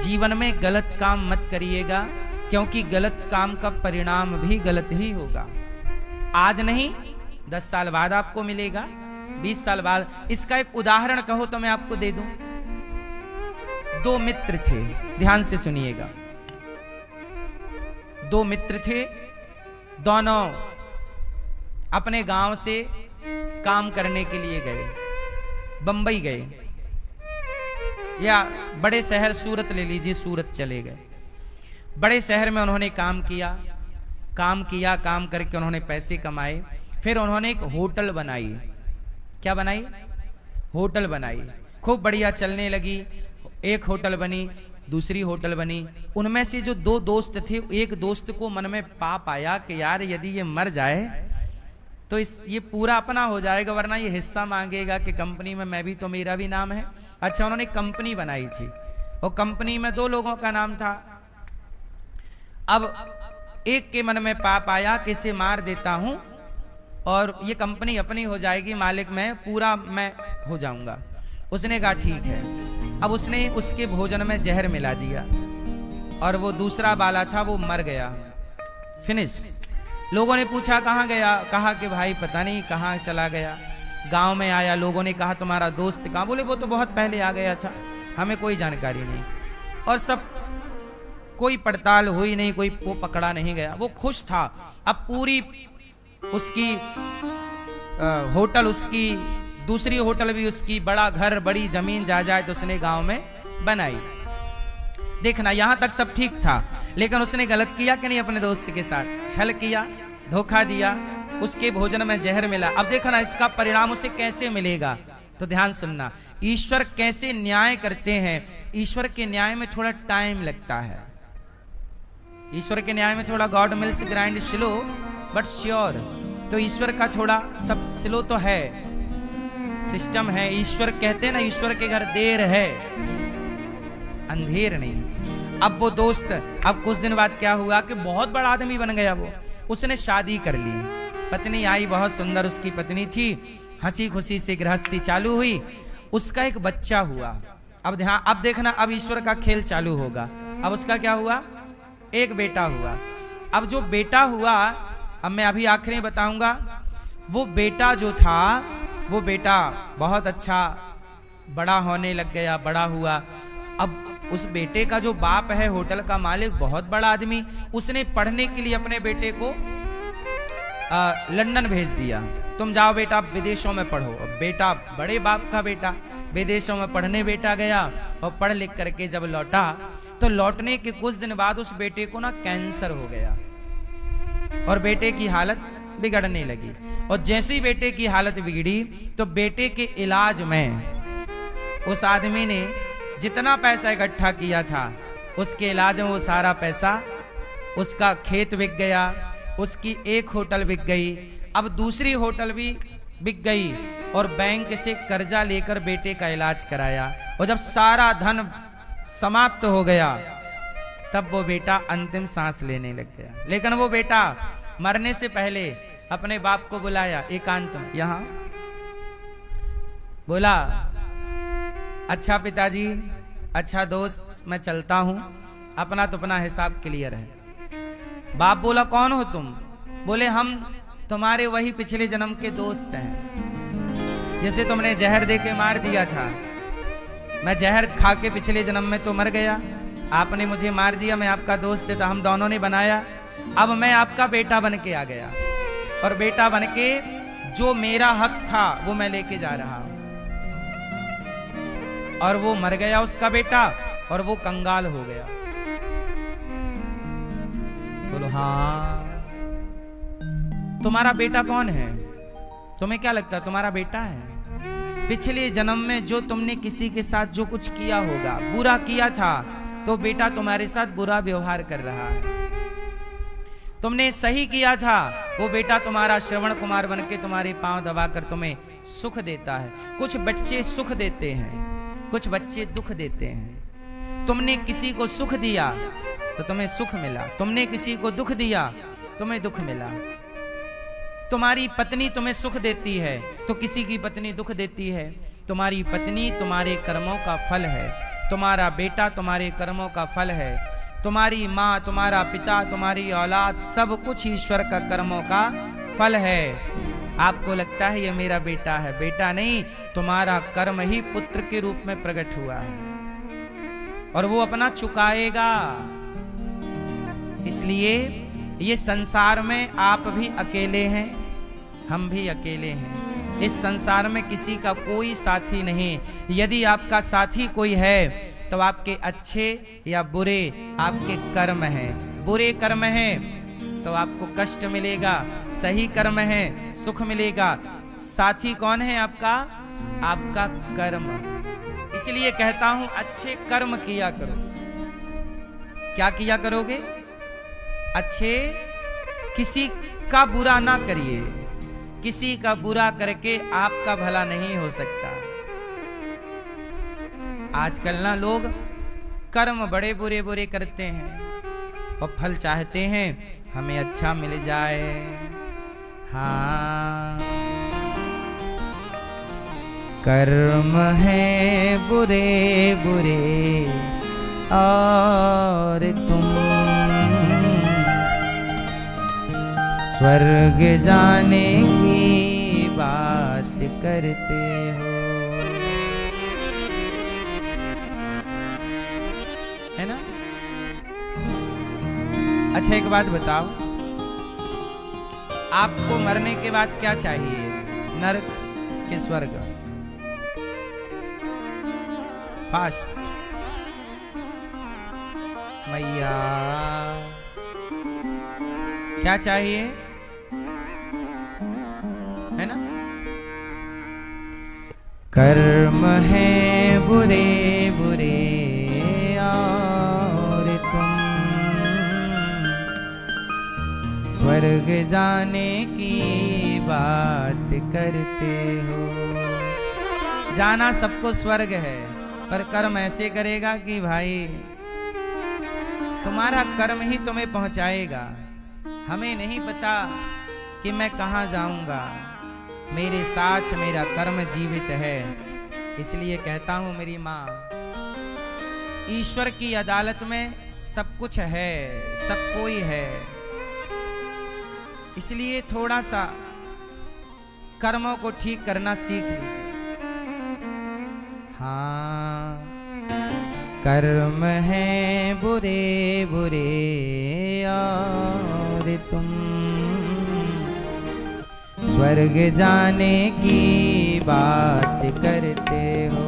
जीवन में गलत काम मत करिएगा, क्योंकि गलत काम का परिणाम भी गलत ही होगा। आज नहीं 10 साल बाद आपको मिलेगा, 20 साल बाद। इसका एक उदाहरण कहो तो मैं आपको दे दूं। 2 मित्र थे, ध्यान से सुनिएगा। 2 मित्र थे, दोनों अपने गांव से काम करने के लिए गए, बंबई गए, या बड़े शहर सूरत ले लीजिए, सूरत चले गए। बड़े शहर में उन्होंने काम किया, काम करके उन्होंने पैसे कमाए। फिर उन्होंने एक होटल बनाई। क्या बनाई? होटल बनाई। खूब बढ़िया चलने लगी। एक होटल बनी, दूसरी होटल बनी। उनमें से जो 2 दोस्त थे, एक दोस्त को मन में पाप आया कि यार यदि ये मर जाए तो ये पूरा अपना हो जाएगा, वरना ये हिस्सा मांगेगा कि कंपनी में मैं भी तो, मेरा भी नाम है। अच्छा, उन्होंने कंपनी बनाई थी और कंपनी में 2 लोगों का नाम था। अब एक के मन में पाप आया कि इसे मार देता हूं और ये कंपनी अपनी हो जाएगी, मालिक मैं, पूरा मैं हो जाऊंगा। उसने कहा ठीक है। अब उसने उसके भोजन में जहर मिला दिया और वो दूसरा बाला था वो मर गया, फिनिश। लोगों ने पूछा कहाँ गया? कहा कि भाई पता नहीं कहाँ चला गया। गांव में आया, लोगों ने कहा तुम्हारा दोस्त कहाँ? बोले वो तो बहुत पहले आ गया था, हमें कोई जानकारी नहीं। और सब कोई पड़ताल हुई नहीं, कोई वो पकड़ा नहीं गया। वो खुश था। अब पूरी उसकी होटल उसकी, दूसरी होटल भी उसकी, बड़ा घर, बड़ी जमीन जायदाद उसने गांव में बनाई। देखना यहां तक सब ठीक था, लेकिन उसने गलत किया कि नहीं? अपने दोस्त के साथ छल किया, धोखा दिया, उसके भोजन में जहर मिला। अब देखना इसका परिणाम उसे कैसे मिलेगा, तो ध्यान सुनना। ईश्वर कैसे न्याय करते हैं। ईश्वर के न्याय में थोड़ा टाइम लगता है। ईश्वर के न्याय में थोड़ा God mills grind slow but sure. तो ईश्वर का थोड़ा सब स्लो तो है, सिस्टम है। ईश्वर कहते हैं ना, ईश्वर के घर देर है, अंधेर नहीं। अब वो दोस्त, अब कुछ दिन बाद क्या हुआ कि बहुत बड़ा आदमी बन गया वो। उसने शादी कर ली, पत्नी आई, बहुत सुंदर उसकी पत्नी थी, हंसी खुशी से गृहस्थी चालू हुई। उसका एक बच्चा हुआ। अब ध्यान, अब देखना, अब ईश्वर का खेल चालू होगा। अब उसका क्या हुआ? एक बेटा हुआ। अब जो बेटा हुआ, अब मैं अभी आखिरी बताऊंगा, वो बेटा जो था, वो बेटा बहुत अच्छा बड़ा होने लग गया, बड़ा हुआ। अब उस बेटे का जो बाप है, होटल का मालिक, बहुत बड़ा आदमी, उसने पढ़ने के लिए अपने बेटे को लंदन भेज दिया। तुम जाओ बेटा विदेशों में पढ़ो। अब बेटा, बड़े बाप का बेटा, विदेशों में पढ़ने बेटा गया और पढ़ लिख करके जब लौटा तो लौटने के कुछ दिन बाद उस बेटे को ना कैंसर हो गया और बेटे की हालत बिगड़ने लगी। और जैसे ही बेटे की हालत बिगड़ी तो बेटे के इलाज में उस आदमी ने जितना पैसा इकट्ठा किया था, उसके इलाज में वो सारा पैसा, उसका खेत बिक गया, उसकी एक होटल बिक गई, अब दूसरी होटल भी बिक गई और बैंक से कर्जा लेकर बेटे का इलाज कराया। और जब सारा धन समाप्त हो गया तब वो बेटा अंतिम सांस लेने लग गया। लेकिन वो बेटा मरने से पहले अपने बाप को बुलाया एकांत में, यहां बोला, अच्छा पिताजी, अच्छा दोस्त, मैं चलता हूं, अपना तो अपना हिसाब क्लियर है। बाप बोला कौन हो तुम? बोले हम तुम्हारे वही पिछले जन्म के दोस्त हैं, जैसे तुमने जहर दे के मार दिया था। मैं जहर खा के पिछले जन्म में तो मर गया, आपने मुझे मार दिया, मैं आपका दोस्त था, हम दोनों ने बनाया। अब मैं आपका बेटा बन के आ गया और बेटा बन के जो मेरा हक था वो मैं लेके जा रहा हूं। और वो मर गया उसका बेटा और वो कंगाल हो गया। बोलो हाँ। तुम्हारा बेटा कौन है? तुम्हें क्या लगता है तुम्हारा बेटा है? पिछले जन्म में जो तुमने किसी के साथ जो कुछ किया होगा, बुरा किया था, तो बेटा तुम्हारे साथ बुरा व्यवहार कर रहा है। तुमने सही किया था, वो बेटा तुम्हारा श्रवण कुमार बन के तुम्हारे पांव दबाकर तुम्हें सुख देता है। कुछ बच्चे सुख देते हैं, कुछ बच्चे दुख देते हैं। तुमने किसी को सुख दिया तो तुम्हें सुख मिला, तुमने किसी को दुख दिया तुम्हें दुख मिला। तुम्हारी पत्नी तुम्हें सुख देती है तो किसी की पत्नी दुख देती है। तुम्हारी पत्नी तुम्हारे कर्मों का फल है। तुम्हारा बेटा तुम्हारे कर्मों का फल है, तुम्हारी माँ, तुम्हारा पिता, तुम्हारी औलाद, सब कुछ ईश्वर का कर्मों का फल है। आपको लगता है ये मेरा बेटा है, बेटा नहीं, तुम्हारा कर्म ही पुत्र के रूप में प्रकट हुआ है और वो अपना चुकाएगा। इसलिए ये संसार में आप भी अकेले हैं, हम भी अकेले हैं। इस संसार में किसी का कोई साथी नहीं। यदि आपका साथी कोई है तो आपके अच्छे या बुरे आपके कर्म हैं। बुरे कर्म हैं तो आपको कष्ट मिलेगा, सही कर्म है सुख मिलेगा। साथी कौन है आपका? आपका कर्म। इसलिए कहता हूं अच्छे कर्म किया करो। क्या किया करोगे? अच्छे, किसी का बुरा ना करिए। किसी का बुरा करके आपका भला नहीं हो सकता। आजकल ना लोग कर्म बड़े बुरे बुरे करते हैं और फल चाहते हैं हमें अच्छा मिल जाए। हाँ, कर्म है बुरे बुरे और तुम स्वर्ग जाने की बात करते हो। है ना? अच्छा एक बात बताओ, आपको मरने के बाद क्या चाहिए? नरक के स्वर्ग? फास्ट मैया, क्या चाहिए? है ना? कर्म है बुरे बुरे और तुम स्वर्ग जाने की बात करते हो। जाना सबको स्वर्ग है, पर कर्म ऐसे करेगा कि भाई तुम्हारा कर्म ही तुम्हें पहुंचाएगा। हमें नहीं पता कि मैं कहां जाऊंगा, मेरे साथ मेरा कर्म जीवित है। इसलिए कहता हूं मेरी माँ, ईश्वर की अदालत में सब कुछ है, सब कोई है। इसलिए थोड़ा सा कर्मों को ठीक करना सीख लीजिए। हाँ, कर्म है बुरे बुरे और तुम स्वर्ग जाने की बात करते हो।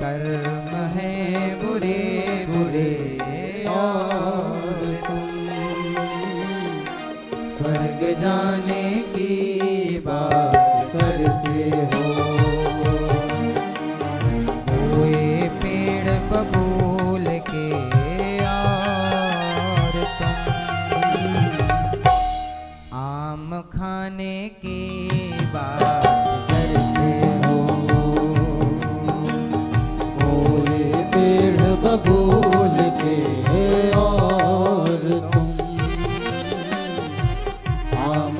कर्म है बुरे बुरे और तुम स्वर्ग जाने की बात करते हो। कोई पेड़ बबूल के और तुम आम खाने की बात करते हो। कोई पेड़ बबूल के और तुम आम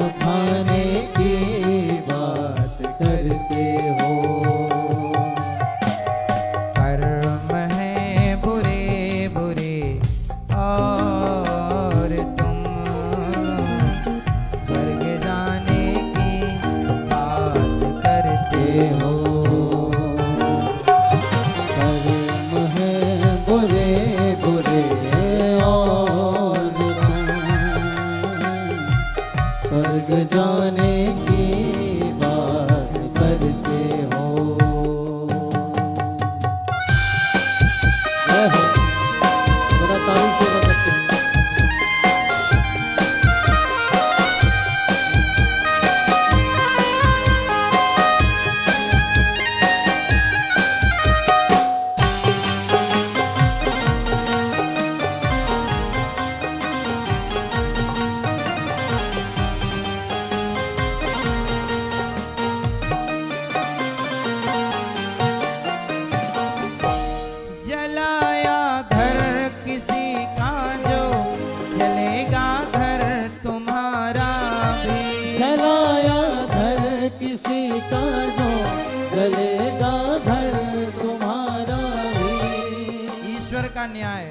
का न्याय।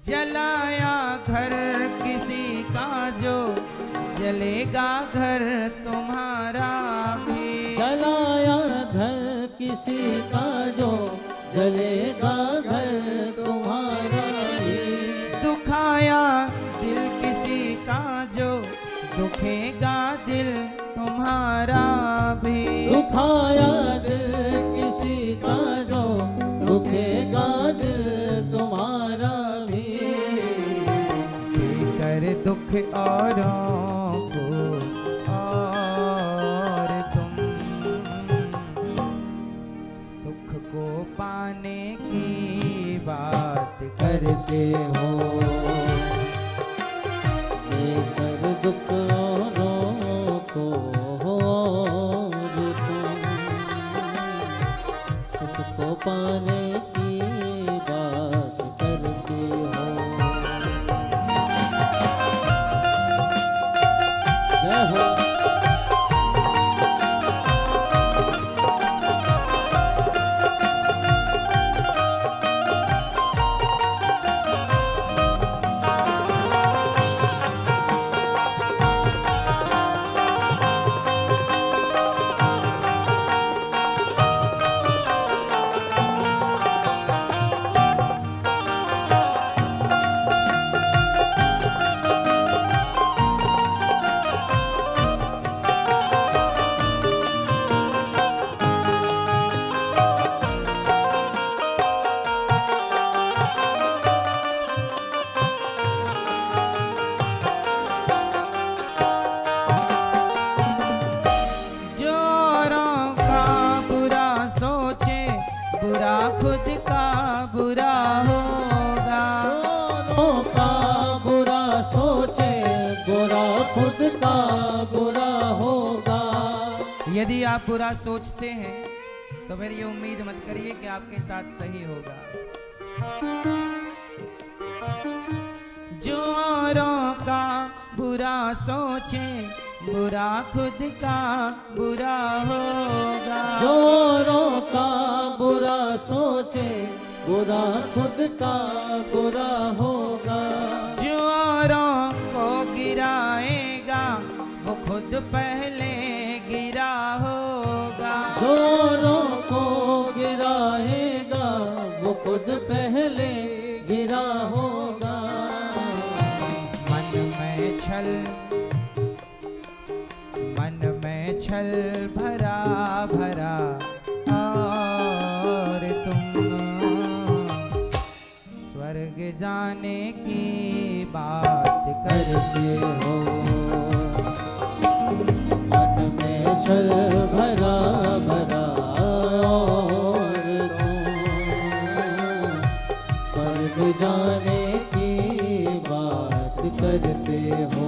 जलाया घर किसी का जो जलेगा घर तुम्हारा भी। जलाया घर किसी का जो जलेगा घर तुम्हारा भी। दुखाया दिल किसी का जो दुखेगा दिल तुम्हारा भी। दुखाया दिल किसी का जो दुखेगा दिल तुम्हारा भी। देकर दुख औरों को और तुम सुख को पाने की बात करते हो। देकर दुख औरों को और तुम सुख को पाने की बात करते हो। जय हो। खुद का बुरा होगा। औरों का बुरा सोचे बुरा खुद का बुरा होगा। यदि आप बुरा सोचते हैं तो फिर ये उम्मीद मत करिए कि आपके साथ सही होगा। जो औरों का बुरा सोचे बुरा खुद का बुरा होगा। जो औरों का बुरा सोचे बुरा खुद का बुरा होगा। जो औरों को गिराएगा वो खुद पहले गिरा होगा। जो औरों को गिराएगा वो खुद पहले गिरा होगा। मन में छल भरा भरा और तुम स्वर्ग जाने की बात करते हो। मन में छल भरा भरा और तुम स्वर्ग जाने की बात करते हो।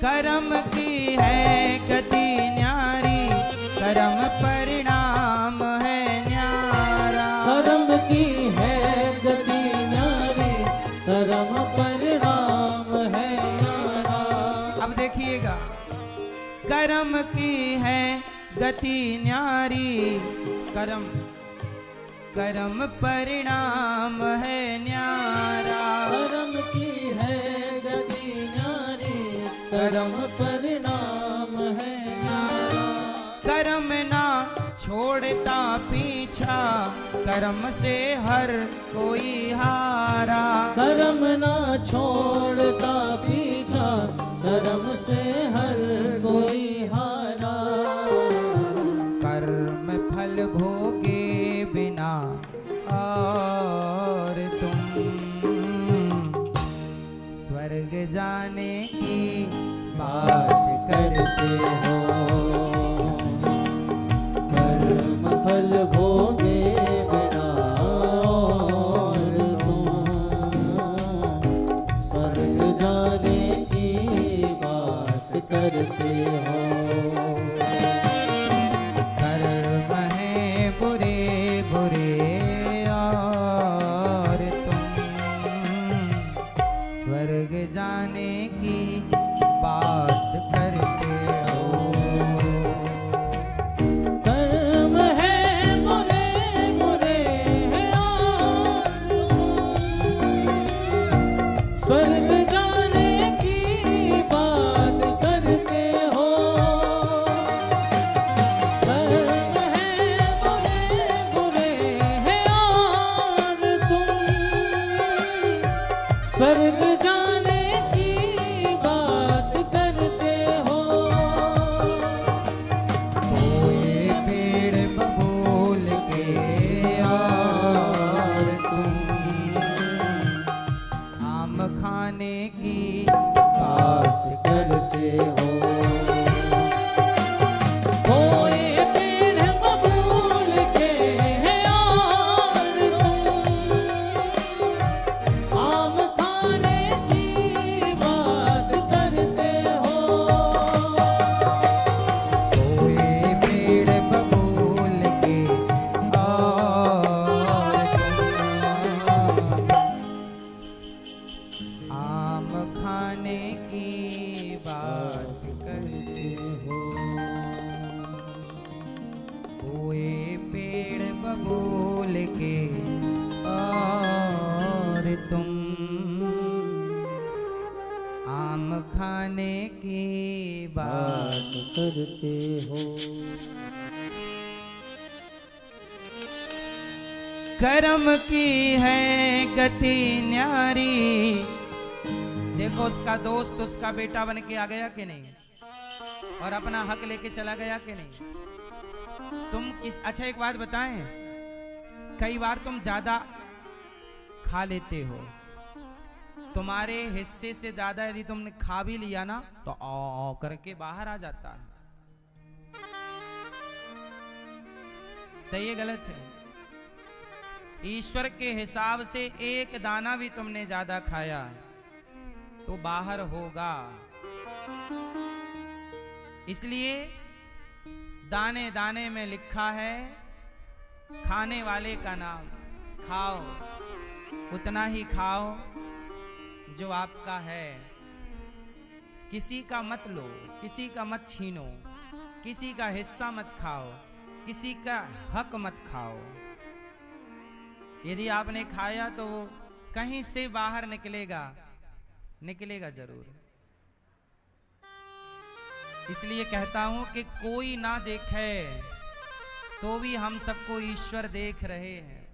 कर्म की है गति न्यारी कर्म परिणाम है न्यारा। कर्म की है गति न्यारी कर्म परिणाम है न्यारा। अब देखिएगा, कर्म की है गति न्यारी कर्म कर्म परिणाम है न्यारा। कर्म की है गति न्यारी कर्म परिणाम है न्यारा। कर्म ना छोड़ता पीछा कर्म से हर कोई हारा। कर्म ना छोड़ता पीछा कर्म से हर कोई हारा। कर्म फल भोगे बिना और तुम स्वर्ग जाने की बात करते हो, कर्म फल भोगे बिना और तुम स्वर्ग जाने की बात करते हो। कर्म है बुरे बुरे और तुम स्वर्ग जाने की बात करते हो। कर्म है बुरे बुरे और तुम स्वर्ग जाने की बात करते हो। कर्म है बुरे बुरे और तुम स्वर्ग जाने की बात करते हो। कोई पेड़ बबूल के और तुम आम खाने की बात करते हो। कोई पेड़ बबूल के और तुम आम खाने की बात करते हो। कोई पेड़ बबूल के और तुम आम खाने की बात करते हो। कोई पेड़ बबूल के और तुम आम खाने की बात बात करते हो। कर्म की है गति न्यारी। देखो उसका दोस्त उसका बेटा बन के आ गया कि नहीं, और अपना हक लेके चला गया कि नहीं। तुम किस अच्छा एक बात बताएं, कई बार तुम ज्यादा खा लेते हो, तुम्हारे हिस्से से ज्यादा यदि तुमने खा भी लिया ना तो ओ करके बाहर आ जाता है। सही है गलत है? ईश्वर के हिसाब से एक दाना भी तुमने ज्यादा खाया तो बाहर होगा। इसलिए दाने दाने में लिखा है खाने वाले का नाम। खाओ उतना ही खाओ जो आपका है, किसी का मत लो, किसी का मत छीनो, किसी का हिस्सा मत खाओ, किसी का हक मत खाओ। यदि आपने खाया तो वो कहीं से बाहर निकलेगा, निकलेगा जरूर। इसलिए कहता हूं कि कोई ना देखे तो भी हम सबको ईश्वर देख रहे हैं।